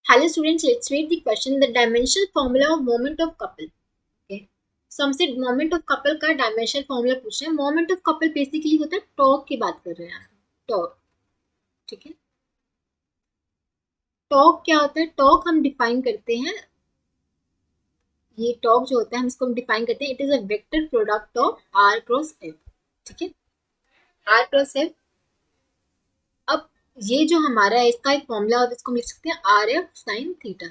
Hello students, let's read the question. The dimensional formula of moment of couple. Okay. So हमसे moment of couple का dimensional formula पूछ रहे हैं. Moment of couple basically होता है torque की बात कर रहे हैं. Torque, ठीक है. Torque क्या होता है? Torque हम define करते हैं. ये torque जो होता है हम इसको define करते हैं. It is a vector product of R cross F. ठीक है. R cross F. अब ये जो हमारा है इसका एक फॉर्मूला होता है, इसको लिख सकते हैं आर एफ साइन थीटा.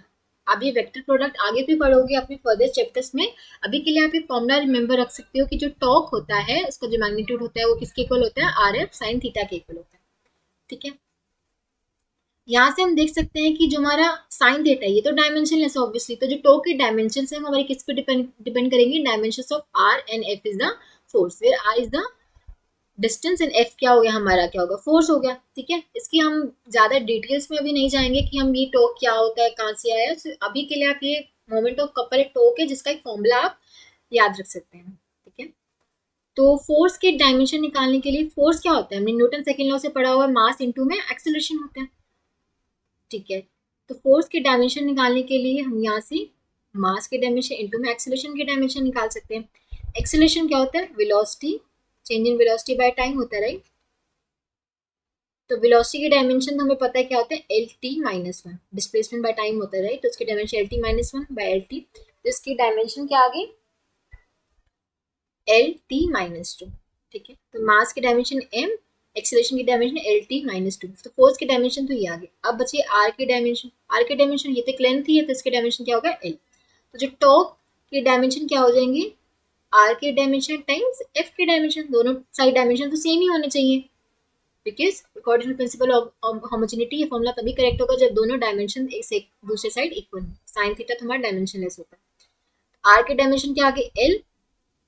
आप ये वेक्टर प्रोडक्ट आगे भी पढ़ोगे अपने फर्दर चैप्टर्स में. अभी के लिए आप ये फॉर्मूला रिमेंबर रख सकते हो कि जो टॉक होता है उसका जो मैग्नीट्यूड होता है वो किसके इक्वल होता है? आर एफ साइन थीटा के इक्वल होता है. ठीक है. यहाँ से हम देख सकते हैं कि जो हमारा साइन थीटा है ये तो डायमेंशन है ऑब्वियसली, तो जो टॉक के डायमेंशन है हमारे किस पे डिपेंड करेंगे? Dimension of R and F is the force, where R is the distance and F क्या हो गया हमारा? क्या होगा? फोर्स हो गया. ठीक है. इसकी हम ज्यादा डिटेल्स में अभी नहीं जाएंगे कि हम ये टॉक क्या होता है, कहाँ से आया. so, अभी के लिए आप ये मोमेंट ऑफ कपल एक टॉक है जिसका एक फॉर्मूला आप याद रख सकते हैं. ठीक है. तो फोर्स के डायमेंशन निकालने के लिए फोर्स क्या होता है? हमने न्यूटन सेकंड लॉ से पढ़ा हुआ है, मास इनटू में एक्सेलरेशन होता है. ठीक है. तो फोर्स के डायमेंशन निकालने के लिए हम यहाँ से मास के डायमेंशन इनटू में एक्सेलरेशन के डायमेंशन निकाल सकते हैं. एक्सेलरेशन क्या होता है? Velocity, change in velocity by time होता है, राइट. तो वेलोसिटी की डायमेंशन हमें पता है क्या होता है? L T minus one. Displacement by time होता है, राइट. तो उसकी dimension L T minus one by L T. तो इसकी डायमेंशन क्या आ गई? L T minus two. ठीक है. तो मास की डायमेंशन एम, एक्सेलरेशन की dimension L T minus two. तो फोर्स की डायमेंशन तो ये आ गई. अब बची आर की डायमेंशन. आर की डायमेंशन ये तो लेंथ ही है, तो इसकी डायमेंशन क्या होगा? एल. तो जो टॉक की डायमेंशन क्या हो जाएंगे? आर की डायमेंशन टाइम्स एफ की डायमेंशन. दोनों साइड डायमेंशन तो सेम ही होने चाहिए, because according to principle of homogeneity ये फॉर्मूला तभी करेक्ट होगा जब दोनों डायमेंशन एक से दूसरे साइड इक्वल हो. साइन थीटा तो हमारा डायमेंशन लेस होता है. आर की डायमेंशन क्या आ गई? एल.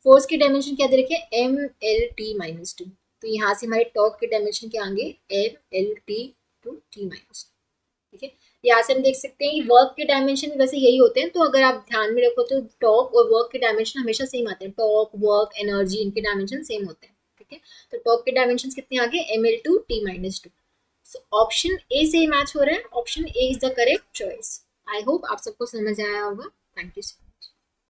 फोर्स की डायमेंशन क्या दे रखे? M L T minus two. तो यहाँ से हमारे टॉक की डायमेंशन क्या आएंगे? M L T two T minus two. ठीक है. यहाँ से हम देख सकते हैं कि वर्क के डायमेंशन वैसे यही होते हैं, तो अगर आप ध्यान में रखो तो टॉक और वर्क के डायमेंशन हमेशा सेम आते हैं. टॉक, वर्क, एनर्जी, इनके डायमेंशन सेम होते हैं. ठीक है. तो टॉक के डायमेंशन कितने आगे? M L two T minus two. So option A से मैच हो रहा है. Option A is the correct choice. I hope आप सबको समझ आया होगा. Thank you.